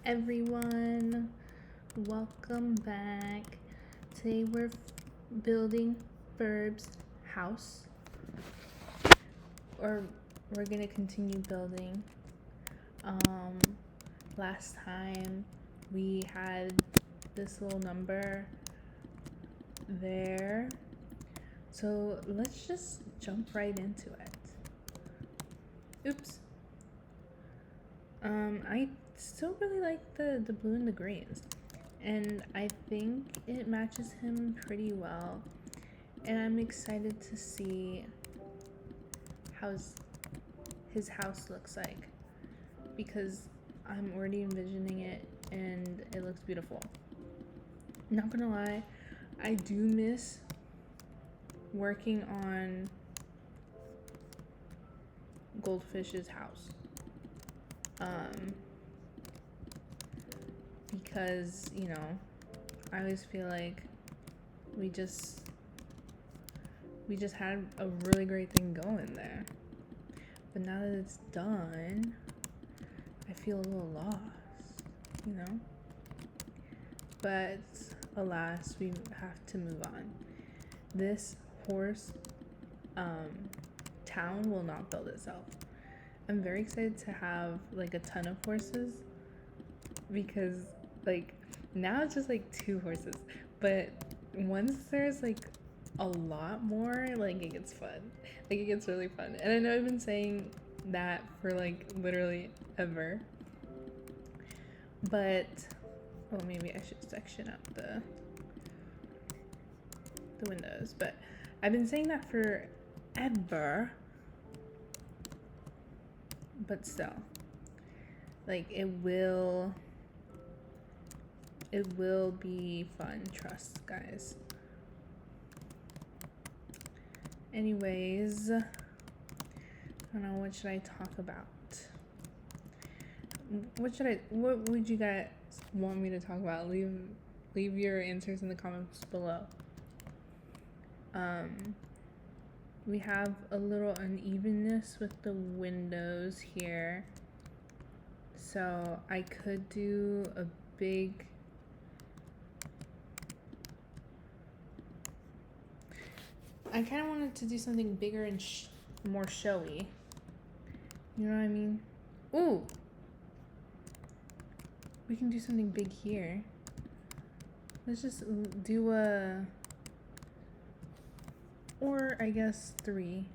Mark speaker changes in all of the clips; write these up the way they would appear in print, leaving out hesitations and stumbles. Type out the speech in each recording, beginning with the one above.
Speaker 1: everyone, welcome back. Today we're building Ferb's house, or we're gonna continue building. Last time we had this little number there, so let's just jump right into it. Oops. I still really like the blue and the greens, and I think it matches him pretty well, and I'm excited to see how his house looks like, because I'm already envisioning it and it looks beautiful. Not gonna lie, I do miss working on Goldfish's house. Because, I always feel like we just had a really great thing going there. But now that it's done, I feel a little lost, But alas, we have to move on. This horse town will not build itself. I'm very excited to have a ton of horses, because now it's just 2 horses, but once there's a lot more, it gets fun. It gets really fun. And I know I've been saying that for literally ever, but maybe I should section up the windows, but I've been saying that for ever. But still, it will be fun, trust, guys. Anyways, I don't know, what should I talk about? What would you guys want me to talk about? Leave your answers in the comments below. We have a little unevenness with the windows here, so I could do a big I kind of wanted to do something bigger and more showy, you know what I mean? Ooh, we can do something big here. Let's just do or I guess 3.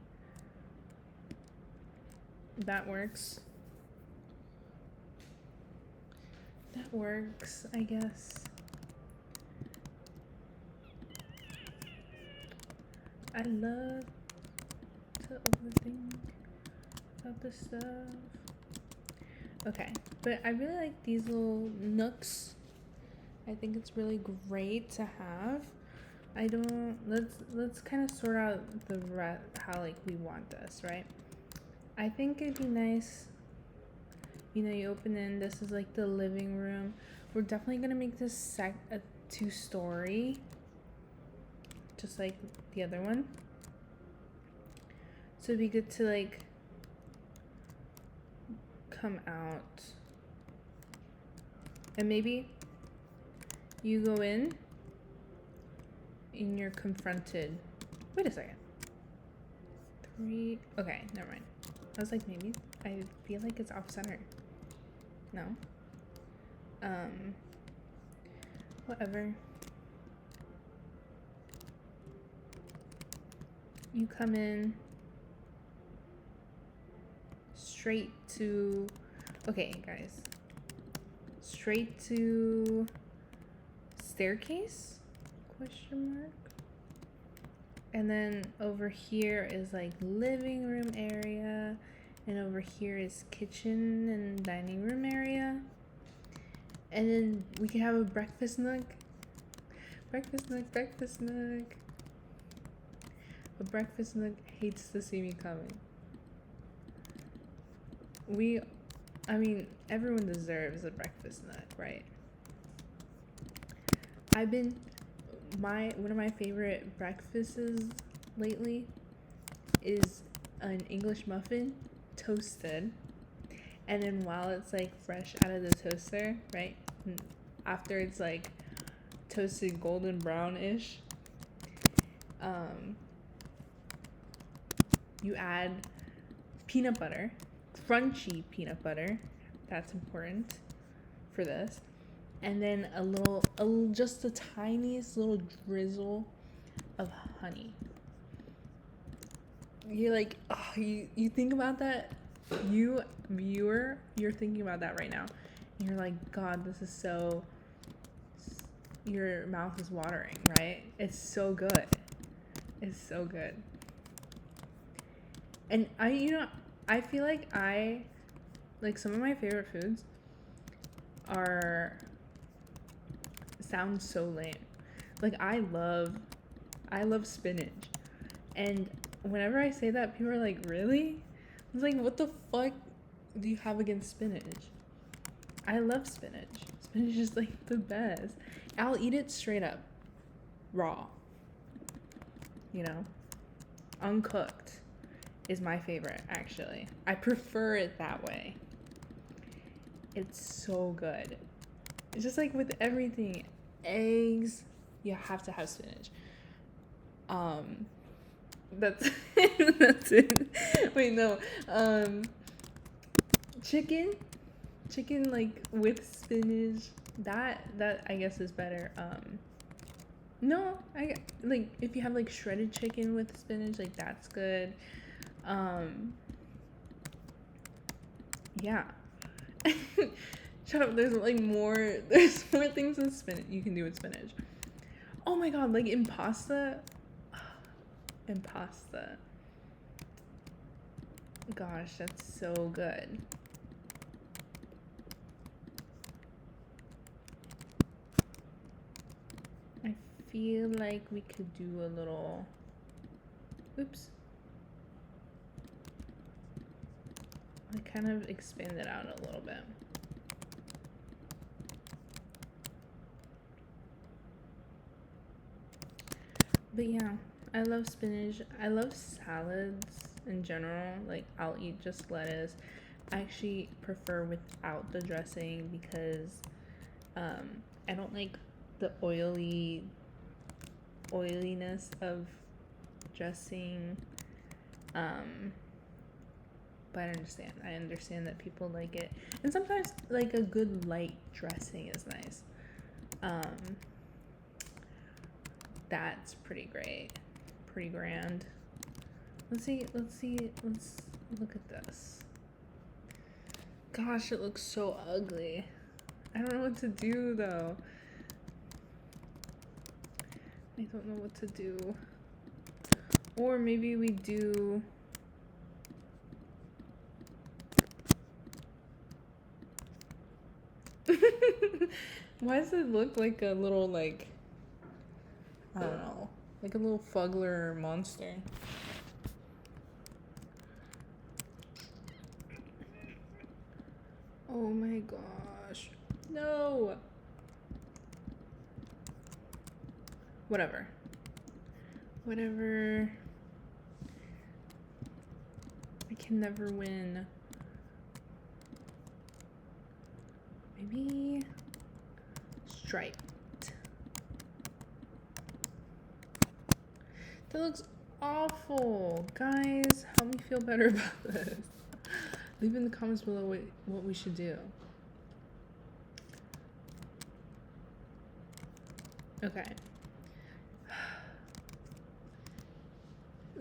Speaker 1: That works. That works, I guess. I love to overthink about this stuff. Okay, but I really like these little nooks. I think it's really great to have. Let's kind of sort out how we want this, right? I think it'd be nice, you open in, this is the living room. We're definitely gonna make this a 2-story, just like the other one. So it'd be good to come out, and maybe you go in and you're confronted. Wait a second. 3. Okay, never mind. I was maybe I feel it's off center. No. Whatever. You come in straight to, okay, guys, straight to staircase, question mark, and then over here is living room area, and over here is kitchen and dining room area, and then we can have a breakfast nook. A breakfast nook hates to see me coming. Everyone deserves a breakfast nook, right? One of my favorite breakfasts lately is an English muffin, toasted, And then while it's like fresh out of the toaster, right? After it's like toasted golden brown-ish, you add peanut butter, crunchy peanut butter. That's important for this. And then just the tiniest little drizzle of honey. You're like, oh, you think about that, you viewer, you're thinking about that right now. And you're like, God, this is so, your mouth is watering, right? It's so good. It's so good. And I feel like some of my favorite foods sound so lame. Like I love spinach. And whenever I say that, people are like, really? I was like, what the fuck do you have against spinach? I love spinach. Spinach is like the best. I'll eat it straight up. Raw. You know? Uncooked is my favorite, actually. I prefer it that way. It's so good. It's just like with everything. Eggs, you have to have spinach. That's that's it. Wait, no. Chicken like with spinach. That I guess is better. No, I like if you have like shredded chicken with spinach, like that's good. Yeah. Shut up. There's more things with spinach you can do with spinach. Oh my god, like in pasta. Gosh, that's so good. I feel like we could do a little. Oops. I kind of expand it out a little bit. But yeah, I love spinach. I love salads in general. Like I'll eat just lettuce. I actually prefer without the dressing because I don't like the oiliness of dressing. But I understand that people like it, and sometimes like a good light dressing is nice. That's pretty great, pretty grand. Let's look at this. Gosh, it looks so ugly. I don't know what to do though. I don't know what to do. Or maybe we do. Why does it look like a little, like, I don't know, like a little fuggler monster? Oh my gosh. No. Whatever. I can never win. Maybe striped. That looks awful. Guys, help me feel better about this. Leave in the comments below what we should do. Okay.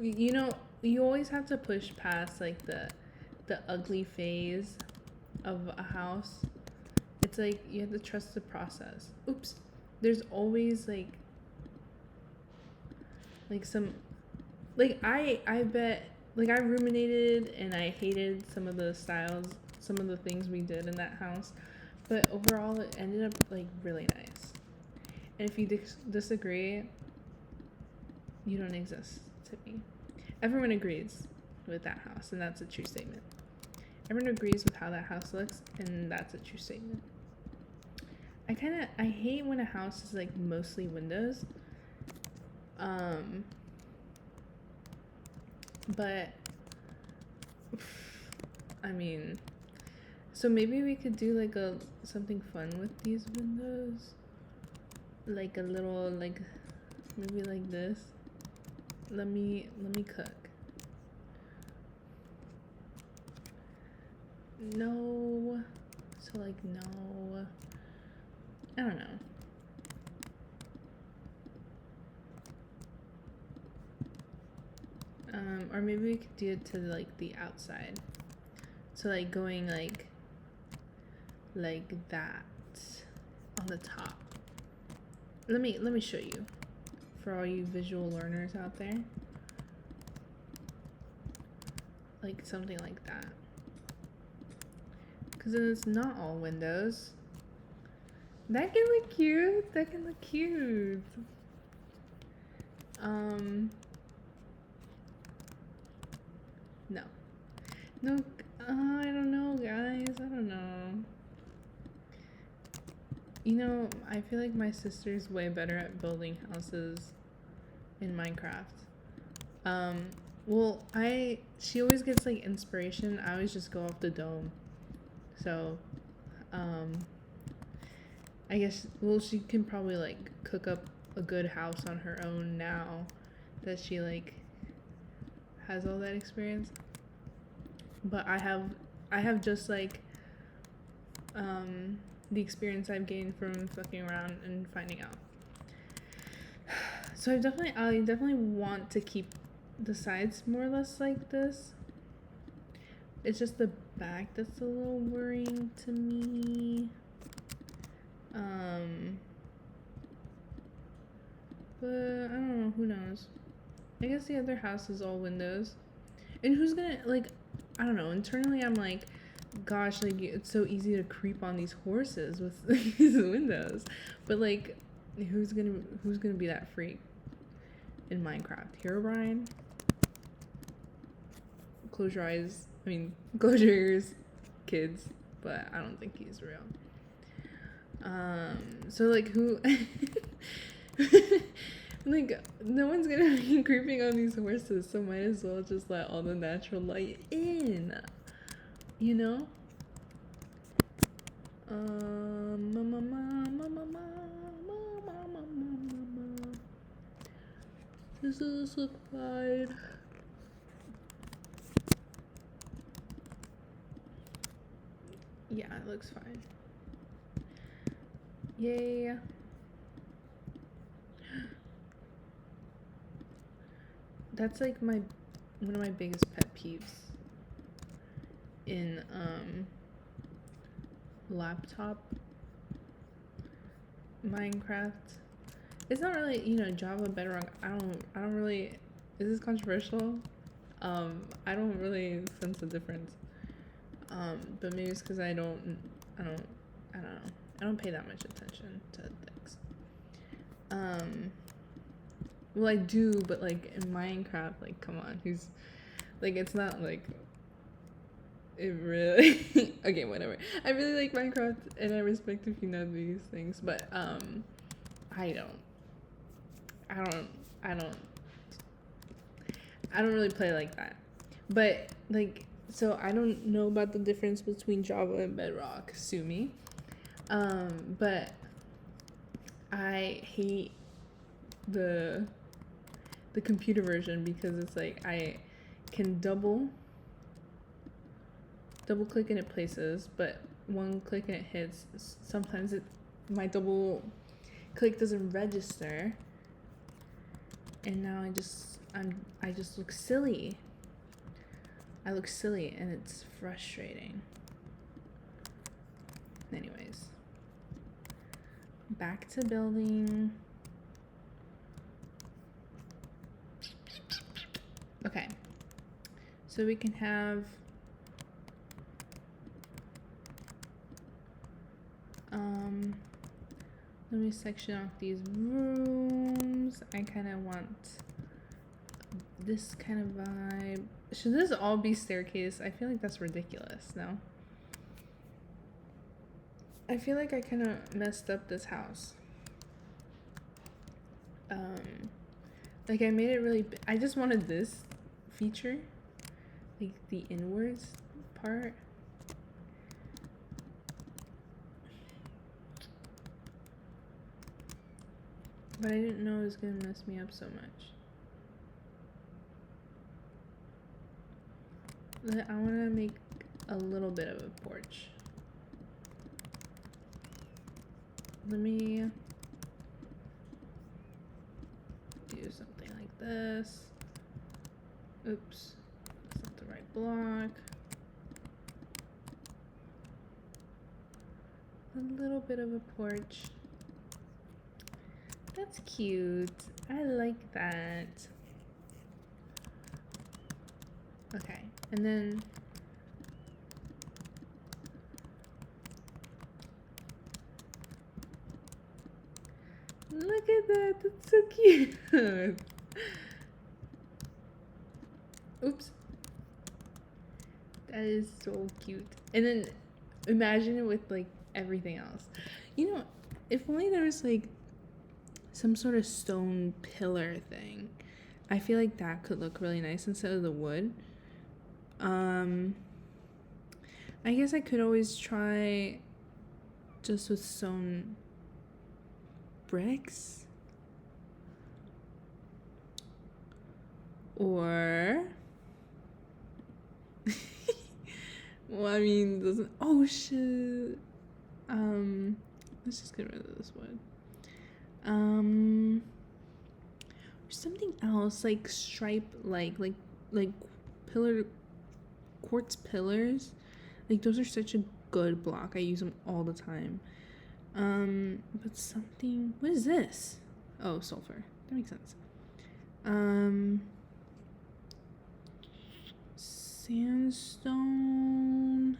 Speaker 1: You know, you always have to push past like the ugly phase of a house. It's like you have to trust the process. Oops. There's always like some, like I bet, like I ruminated and I hated some of the styles, some of the things we did in that house, but overall it ended up like really nice. And if you disagree, you don't exist to me. Everyone agrees with that house, and that's a true statement. Everyone agrees with how that house looks, and that's a true statement. I hate when a house is like mostly windows. But I mean, So maybe we could do like something fun with these windows. Like a little, like, maybe like this. Let me cook. No. So like, no. I don't know. Or maybe we could do it to like the outside. So like going like that on the top. Let me show you for all you visual learners out there. Like something like that. Cause then it's not all windows. That can look cute. That can look cute. No, I don't know, guys. I don't know. You know, I feel like my sister's way better at building houses in Minecraft. Well, she always gets like inspiration. I always just go off the dome. So, I guess, well, she can probably like cook up a good house on her own now that she like has all that experience. But I have just like the experience I've gained from fucking around and finding out. So I definitely want to keep the sides more or less like this. It's just the back that's a little worrying to me. But I don't know, who knows? I guess the other house is all windows. And who's gonna, like, I don't know, internally I'm like, gosh, like, it's so easy to creep on these horses with these windows. But like, who's gonna be that freak in Minecraft? Herobrine? Close your eyes. I mean, close your ears, kids. But I don't think he's real. So like, who? Like, no one's gonna be creeping on these horses, so might as well just let all the natural light in, you know? Does this look fine? Yeah, it looks fine. Yay. That's like one of my biggest pet peeves in laptop Minecraft. It's not really, you know, Java Bedrock. I don't really, is this controversial? I don't really sense a difference. But maybe it's because I don't know. I don't pay that much attention to things. Well, I do, but like in Minecraft, like, come on, who's like, it's not like it really. Okay, whatever. I really like Minecraft, and I respect if you know these things, but I don't really play like that. But like, so I don't know about the difference between Java and Bedrock. Sue me. But I hate the computer version because it's like I can double click and it places, but one click and it hits. Sometimes my double click doesn't register, and now I just look silly. I look silly, and it's frustrating. Anyways, back to building. Okay, so we can have let me section off these rooms. I kind of want this kind of vibe. Should this all be staircase? I feel like that's ridiculous. No, I feel like I kind of messed up this house. Like I made it really I just wanted this feature, like the inwards part, But I didn't know it was gonna mess me up so much. I want to make a little bit of a porch. Let me do something like this. Oops, that's not the right block. A little bit of a porch. That's cute. I like that. Okay, and then look at that. That's so cute. Oops. That is so cute. And then imagine it with like everything else. You know, if only there was like some sort of stone pillar thing. I feel like that could look really nice instead of the wood. I guess I could always try just with stone bricks. Or well, I mean, doesn't. Oh shit. Let's just get rid of this wood. Or something else like stripe, like pillar, quartz pillars. Like those are such a good block. I use them all the time. But something. What is this? Oh, sulfur. That makes sense. Sandstone.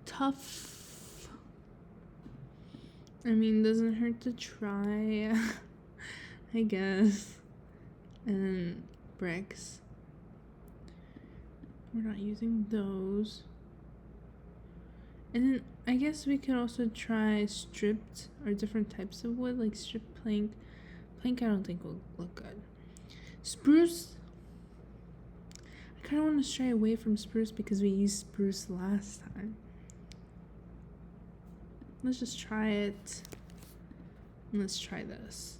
Speaker 1: Tough. I mean, doesn't hurt to try. I guess. And then bricks. We're not using those. And then I guess we could also try stripped or different types of wood, like stripped plank. Plank I don't think will look good. Spruce. I kind of want to stray away from spruce because we used spruce last time. Let's just try it. Let's try this.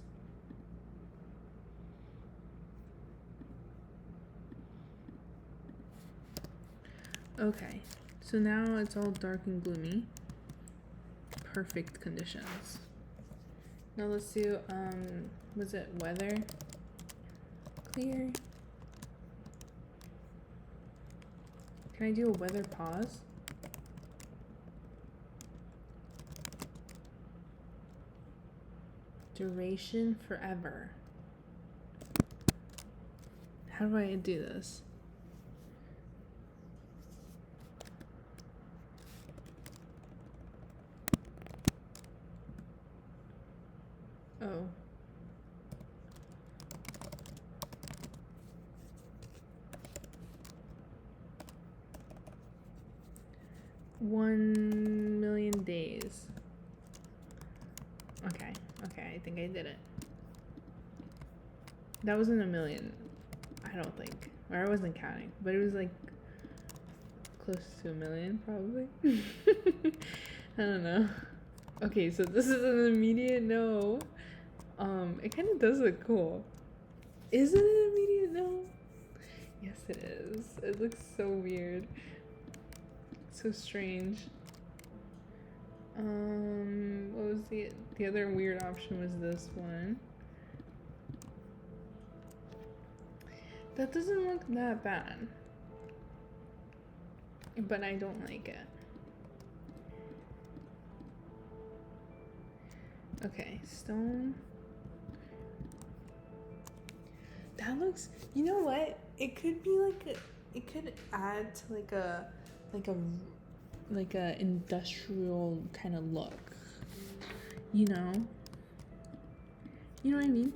Speaker 1: Okay, so now it's all dark and gloomy. Perfect conditions. Now let's do, was it weather? Clear. Can I do a weather pause? Duration forever. How do I do this? Oh. $1 million days. Okay, I think I did it. That wasn't a million, I don't think. Or I wasn't counting, but it was like close to 1 million, probably. I don't know. Okay, so this is an immediate no. It kind of does look cool. Is it an immediate no? Yes, it is. It looks so weird. So strange. What was the other weird option was this one. That doesn't look that bad. But I don't like it. Okay, stone. That looks, you know what? It could be like it could add to like a industrial kind of look. You know? You know what I mean?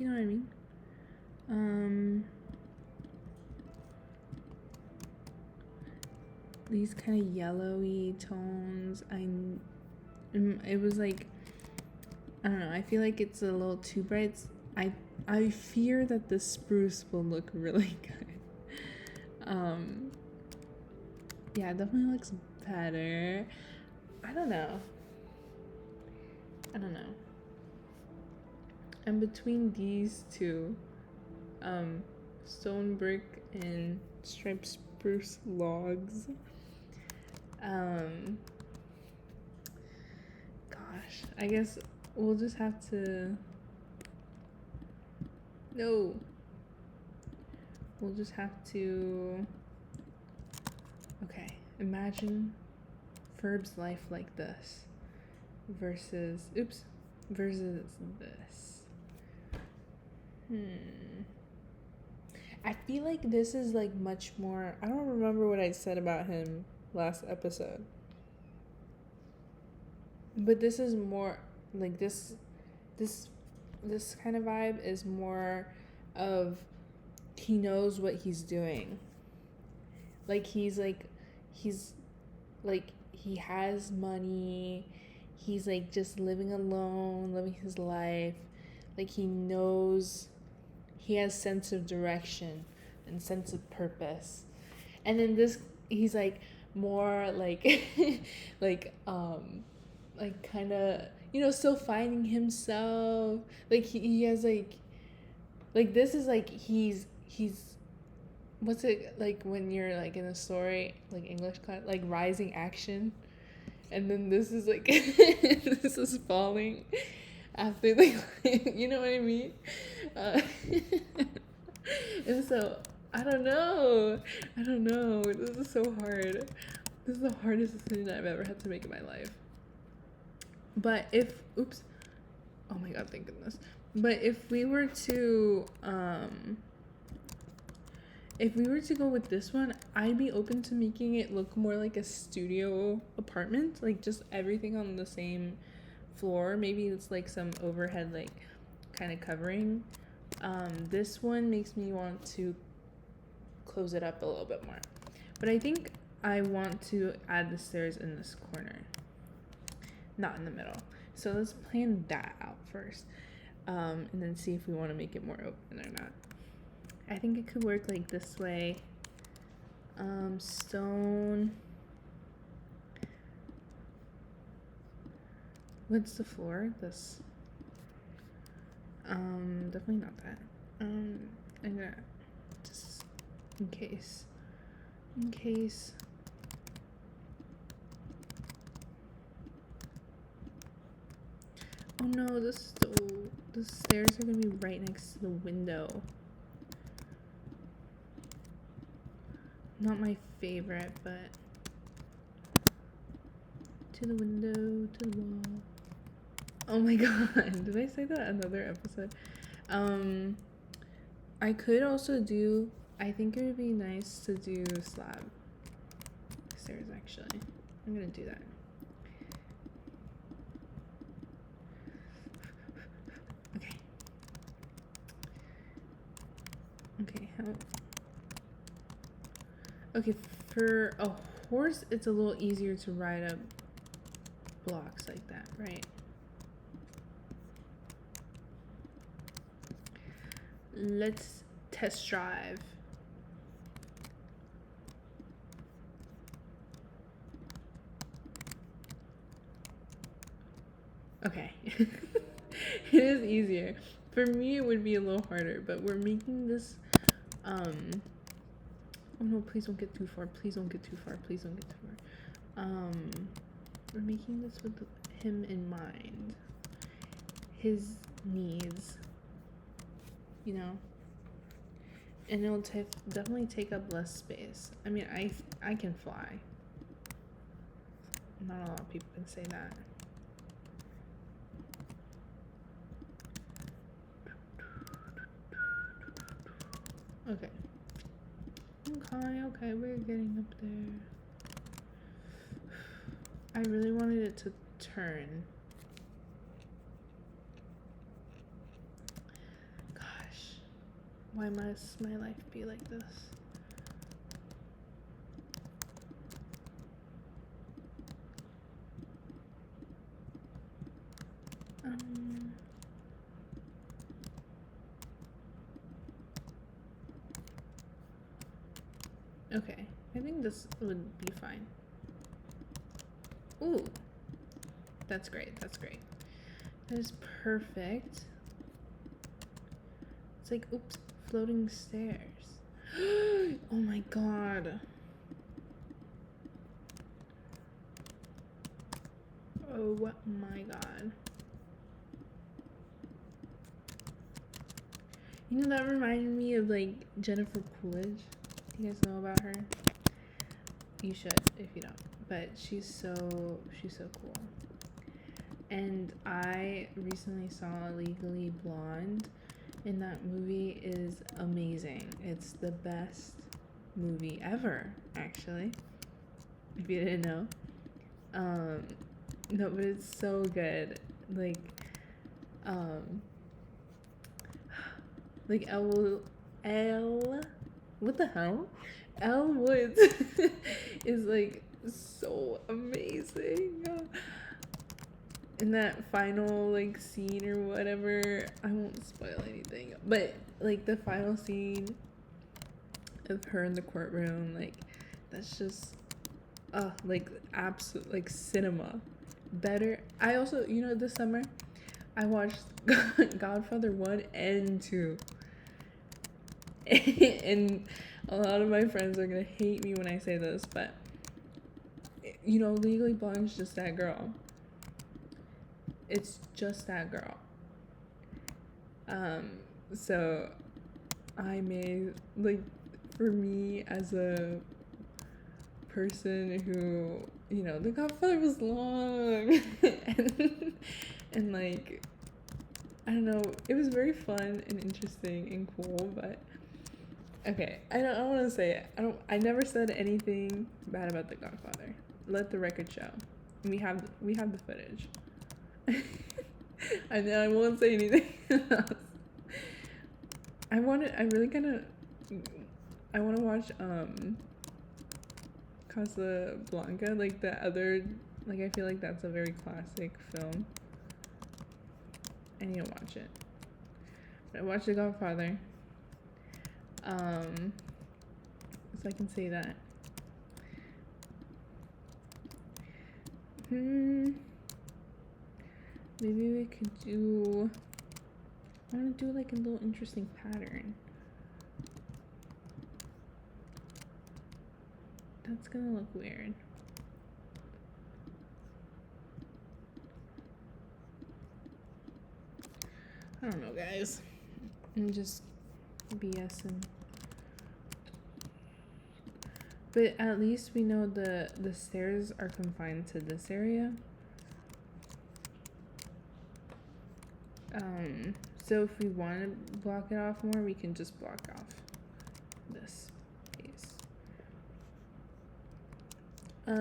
Speaker 1: You know what I mean? These kind of yellowy tones. It was like, I don't know, I feel like it's a little too bright. I fear that the spruce will look really good. Yeah, it definitely looks better. I don't know. I don't know. And between these two, stone brick and striped spruce logs, gosh, I guess we'll just have to. No. We'll just have to. Okay, imagine Ferb's life like this versus this. I feel like this is like much more. I don't remember what I said about him last episode, but this is more like this kind of vibe is more of he knows what he's doing. Like he's like he has money. He's like just living alone, living his life. Like he knows, he has sense of direction and sense of purpose. And then this, he's like more like like kind of, you know, still finding himself. Like he has like this is like he's what's it like when you're like in a story like English class, like rising action, and then this is like this is falling after like you know what I mean. And so I don't know, this is so hard. This is the hardest decision I've ever had to make in my life. But if oh my god, thank goodness. But if we were to go with this one, I'd be open to making it look more like a studio apartment, like just everything on the same floor. Maybe it's like some overhead like kind of covering. This one makes me want to close it up a little bit more. But I think I want to add the stairs in this corner, not in the middle. So let's plan that out first, and then see if we want to make it more open or not. I think it could work like this way. Stone. What's the floor? This. Definitely not that. I'm gonna just in case. Oh no, the stairs are gonna be right next to the window. Not my favorite, but to the window, to the wall. Oh my god, did I say that another episode? I could also do, I think it would be nice to do slab stairs actually. I'm gonna do that. Okay, how? Okay, for a horse, it's a little easier to ride up blocks like that, right? Let's test drive. Okay. It is easier. For me, it would be a little harder, but we're making this, oh no, please don't get too far. Please don't get too far. We're making this with him in mind. His needs, you know? And it'll definitely take up less space. I mean, I can fly. Not a lot of people can say that. Okay. Okay, we're getting up there. I really wanted it to turn. Gosh, why must my life be like this? Okay, I think this would be fine. Ooh, That's great. That's great. That is perfect. It's like, oops, floating stairs. Oh my god. Oh my god. You know, that reminded me of like Jennifer Coolidge. Do you guys know about her? You should if you don't. But she's so cool. And I recently saw Legally Blonde, and that movie is amazing. It's the best movie ever, actually. If you didn't know. No, but it's so good. Like Elle, what the hell? Elle Woods is like so amazing. In that final like scene or whatever, I won't spoil anything, but like the final scene of her in the courtroom, like that's just like absolute like cinema. Better. I also, you know, this summer I watched Godfather 1 and 2. And a lot of my friends are gonna hate me when I say this, but you know, Legally Blonde's just that girl. It's just that girl. So I made, like, for me as a person who, you know, The Godfather was long and like, I don't know, it was very fun and interesting and cool, but okay, I don't want to say it. I never said anything bad about The Godfather. Let the record show. We have the footage. And then I won't say anything else. I want to watch Casablanca, like the other, like I feel like that's a very classic film. I need to watch it. But I watched The Godfather. So I can say that. Maybe we could do, I want to do like a little interesting pattern. That's gonna look weird. I don't know, guys. I'm just BSing. But at least we know the stairs are confined to this area. So if we want to block it off more, we can just block off this piece. I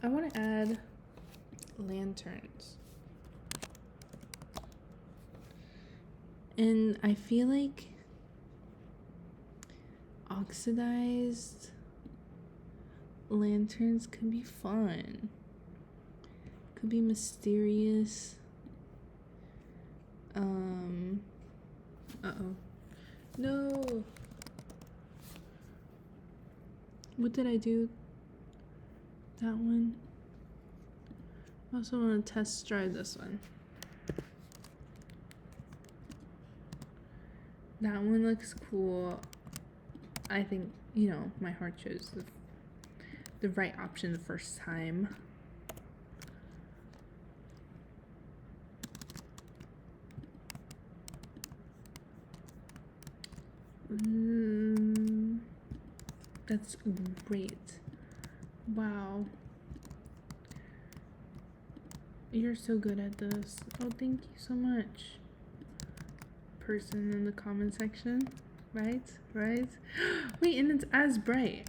Speaker 1: want to add lanterns. And I feel like oxidized lanterns could be fun. Could be mysterious. Uh-oh. No. What did I do? That one. I also want to test drive this one. That one looks cool. I think, you know, my heart chose the right option the first time. That's great. Wow. You're so good at this. Oh, thank you so much. Person in the comment section. Right? Wait, and it's as bright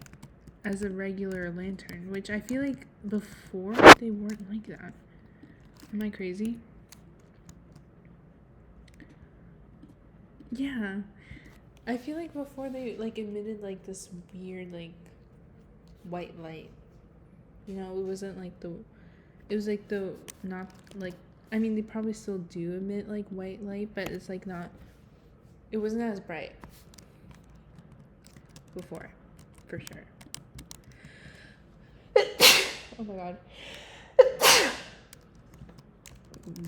Speaker 1: as a regular lantern, which I feel like before they weren't like that. Am I crazy? Yeah. I feel like before they like emitted like this weird like white light. You know, it was like the not like, I mean they probably still do emit like white light, but it's like not, it wasn't as bright before, for sure. Oh my god.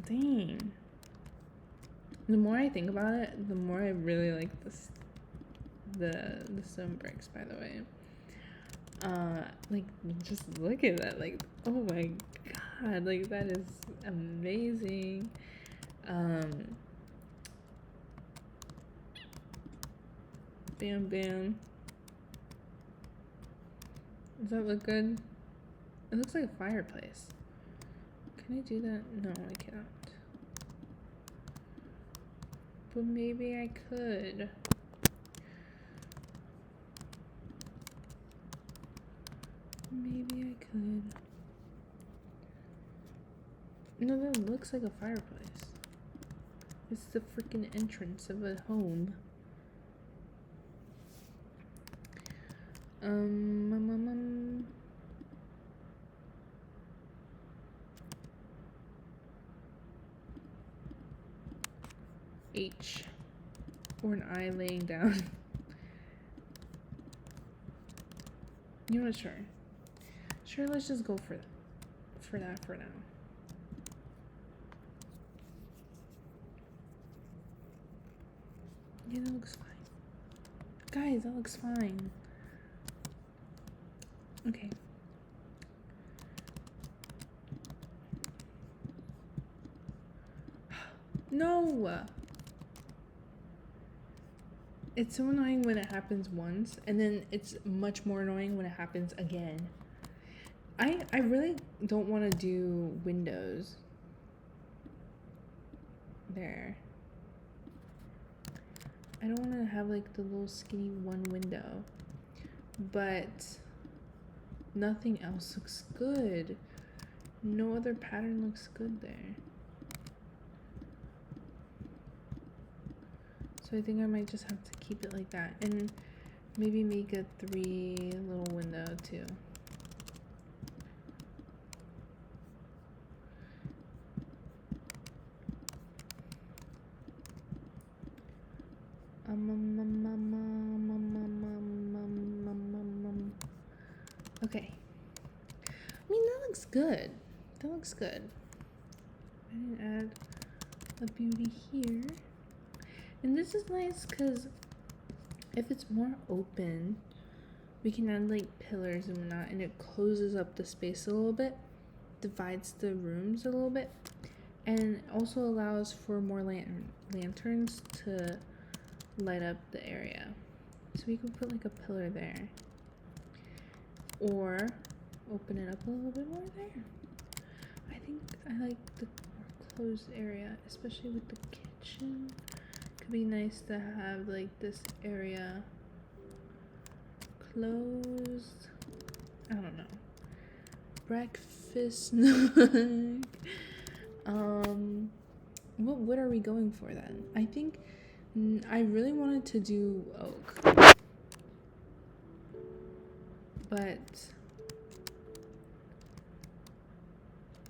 Speaker 1: Dang. The more I think about it, the more I really like this. The stone bricks, by the way. Like, just look at that. Like, oh my god, like that is amazing. Bam, bam. Does that look good? It looks like a fireplace. Can I do that? No, I cannot. But maybe I could. Maybe I could. No, that looks like a fireplace. It's the freaking entrance of a home. H. Or an I laying down. You know what? Sure. Sure, let's just go for that for now. Yeah, that looks fine. Guys, that looks fine. Okay. No! It's so annoying when it happens once, and then it's much more annoying when it happens again. I really don't want to do windows. There. I don't want to have like the little skinny one window. But nothing else looks good. No other pattern looks good there. So I think I might just have to keep it like that. And maybe make a 3 little window too. Okay. I mean, that looks good. That looks good. I didn't add a beauty here. And this is nice because if it's more open, we can add like pillars and whatnot, and it closes up the space a little bit, divides the rooms a little bit, and also allows for more lanterns to light up the area. So we could put like a pillar there, or open it up a little bit more there. I think I like the more closed area, especially with the kitchen. Could be nice to have like this area closed. I don't know. Breakfast nook. What wood are we going for then? I think I really wanted to do oak, but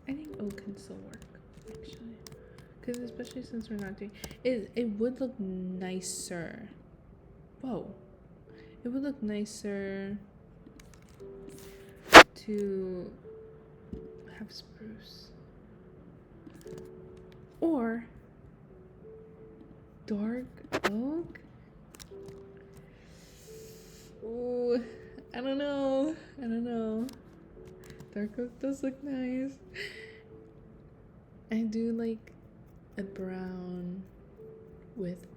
Speaker 1: I think oak can still work actually. Because especially since we're not doing it, it would look nicer. Whoa. It would look nicer to have spruce. Or dark oak. Ooh, I don't know. Dark oak does look nice. I do like a brown with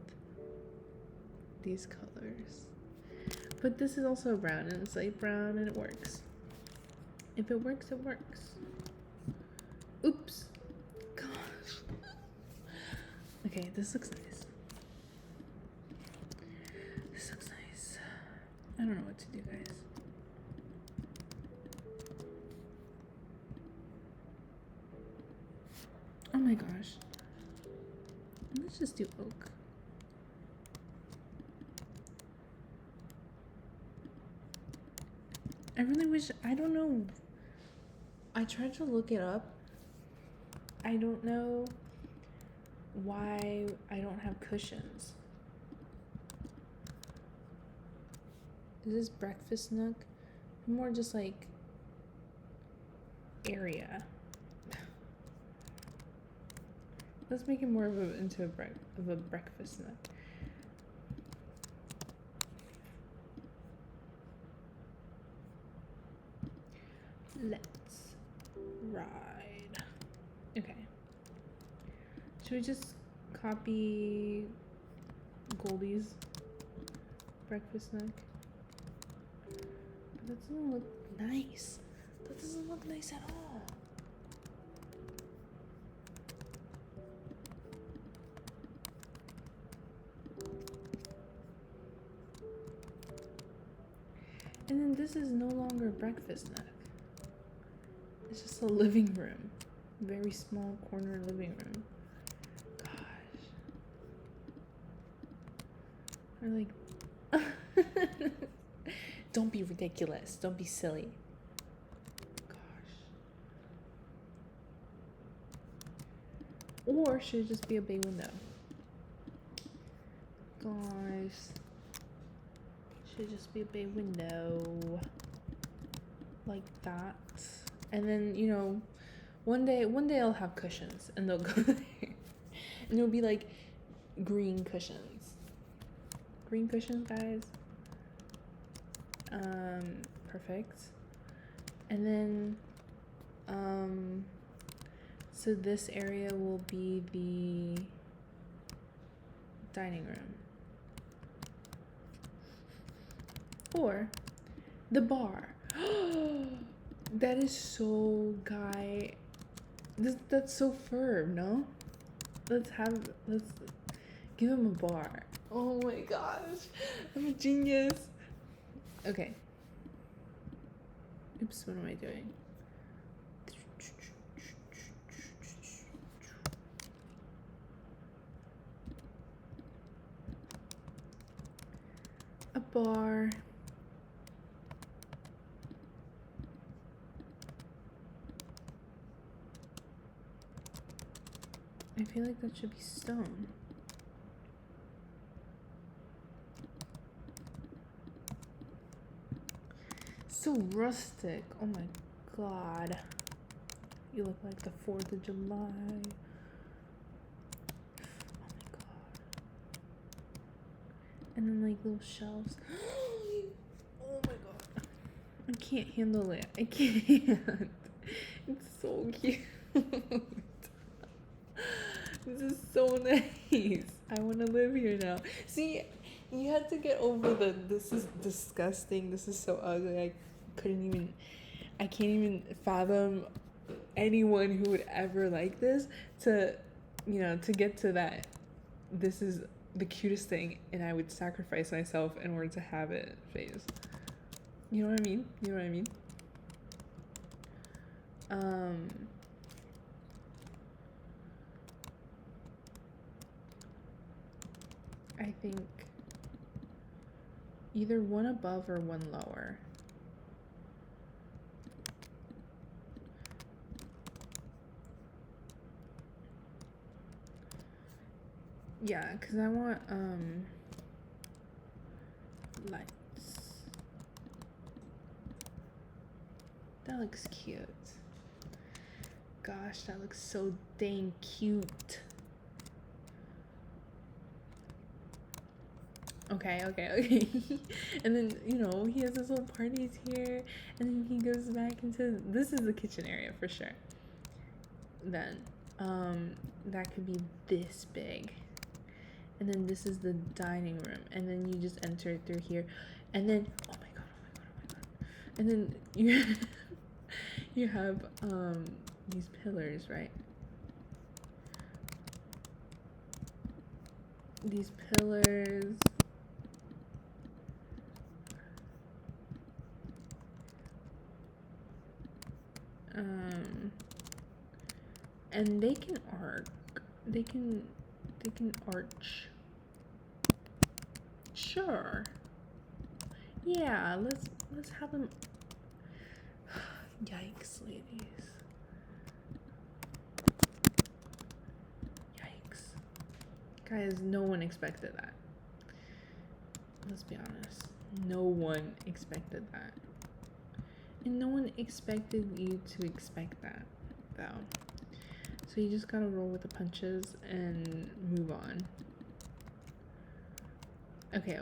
Speaker 1: these colors, but this is also brown, and it's light brown, and it works. If it works, it works. Oops. Gosh. Okay, this looks nice. This looks nice. I don't know what to do, guys. Oh my gosh. Let's just do oak. I really wish, I don't know. I tried to look it up. I don't know why I don't have cushions. Is this breakfast nook? More just like area. Let's make it more of into a breakfast nook. Let's ride. Okay. Should we just copy Goldie's breakfast nook? But that doesn't look nice. That doesn't look nice at all. And then this is no longer breakfast nook. It's just a living room. Very small corner living room. Gosh. Or like don't be ridiculous. Don't be silly. Gosh. Or should it just be a bay window? Gosh. Should just be a bay window. Like that. And then, you know, one day I'll have cushions and they'll go there. And it'll be like green cushions. Green cushions, guys. Perfect. And then, so this area will be the dining room. Or the bar. That is so guy. That's so Ferb, no? Let's give him a bar. Oh my gosh. I'm a genius. Okay. Oops, what am I doing? A bar. I feel like that should be stone. So rustic. Oh my god. You look like the 4th of July. Oh my god. And then like little shelves. Oh my god. I can't handle it. I can't. It's so cute. This is so nice. I want to live here now. See, you had to get over this is disgusting. This is so ugly. I can't even fathom anyone who would ever like this to get to that. This is the cutest thing and I would sacrifice myself in order to have it phase. You know what I mean? I think either one above or one lower. Yeah, because I want lights. That looks cute. Gosh, that looks so dang cute. Okay. And then, he has his little parties here. And then he goes back into... This is the kitchen area for sure. Then, that could be this big. And then this is the dining room. And then you just enter through here. And then... Oh my god. And then you have, these pillars, right? These pillars... and they can arc. They can arch. Sure. Yeah, let's have them. Yikes, ladies. Yikes. Guys, no one expected that. Let's be honest. No one expected that. And no one expected you to expect that, though. So you just gotta roll with the punches and move on. Okay.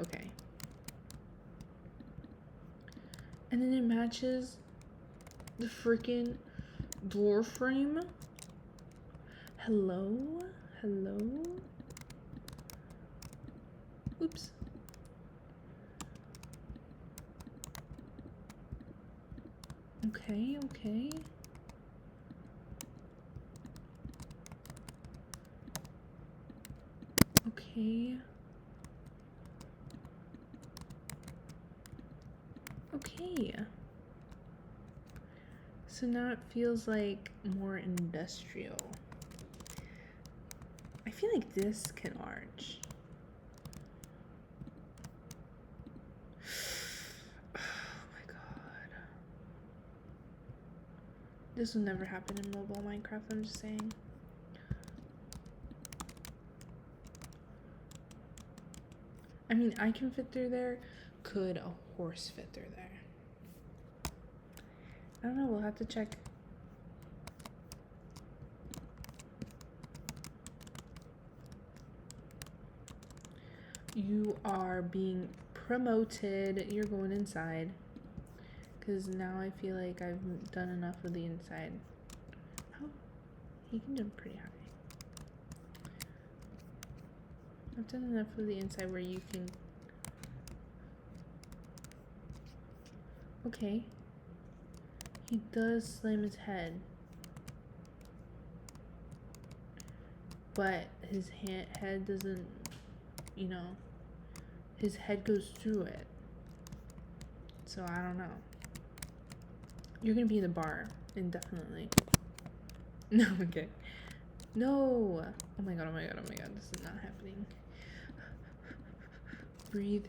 Speaker 1: And then it matches the freaking door frame. Hello? Oops. Okay. So now it feels like more industrial. I feel like this can arch. Oh my god. This will never happen in mobile Minecraft, I'm just saying. I mean, I can fit through there. Could a horse fit through there? I don't know, we'll have to check. You are being promoted. You're going inside. Because now I feel like I've done enough of the inside. Oh, he can jump pretty high. I've done enough of the inside where you can... Okay. He does slam his head. But his head doesn't, you know, his head goes through it. So I don't know. You're gonna be in the bar, indefinitely. No, okay. No! Oh my god, this is not happening. Breathe.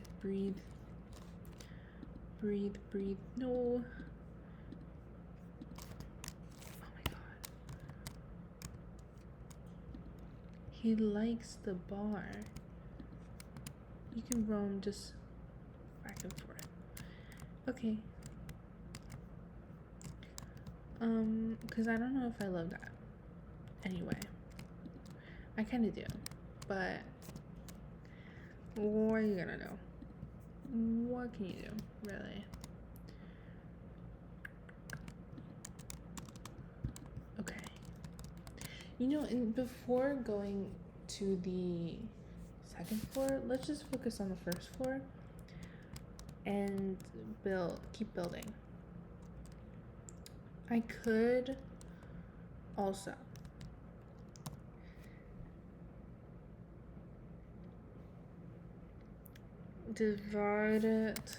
Speaker 1: No. He likes the bar. You can roam just back and forth. Okay. Because I don't know if I love that. Anyway. I kind of do. But what are you gonna do? What can you do, really? Okay. You know, before going to the second floor, let's just focus on the first floor and keep building. I could also divide it,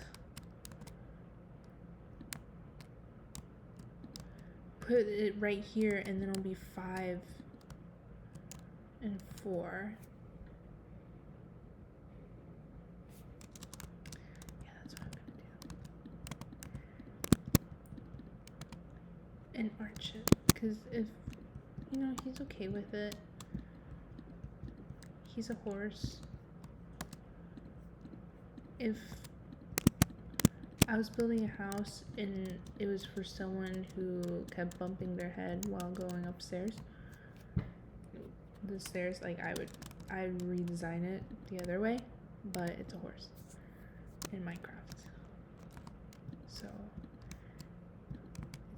Speaker 1: put it right here, and then it'll be 5 and 4. Yeah, that's what I'm gonna do. And arch it, because if, you know, he's okay with it. He's a horse. If I was building a house and it was for someone who kept bumping their head while going upstairs, the stairs, like I'd redesign it the other way, but it's a horse in Minecraft. So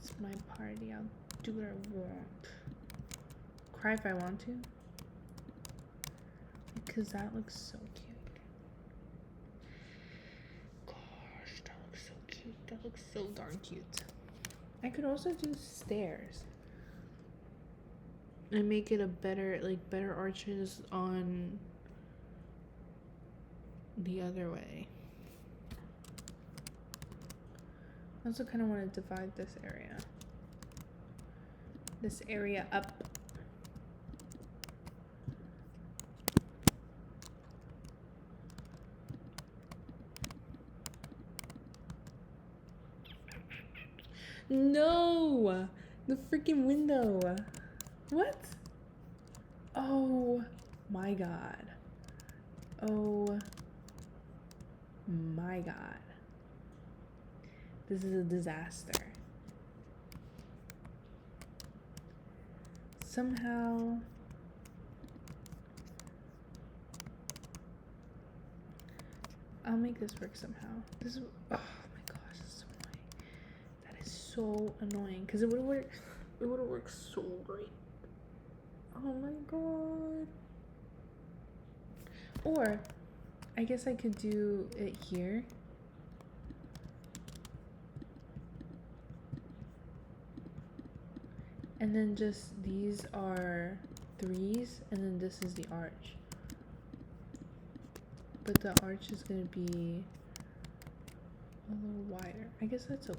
Speaker 1: it's my party. I'll do what I want. Cry if I want to, because that looks so cute. That looks so darn cute. I could also do stairs and make it a better arches on the other way. I also kind of want to divide this area up. No! The freaking window. What? Oh my god. Oh my god. This is a disaster. somehow I'll make this work somehow. This is, oh my gosh, this is so annoying. That is so annoying because it would have worked so great. Oh my god. Or I guess I could do it here. And then just these are 3s, and then this is the arch. But the arch is gonna be a little wider. I guess that's okay.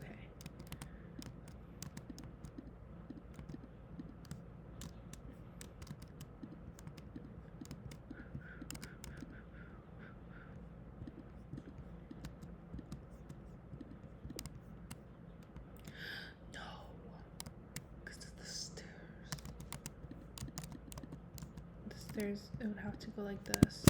Speaker 1: It would have to go like this.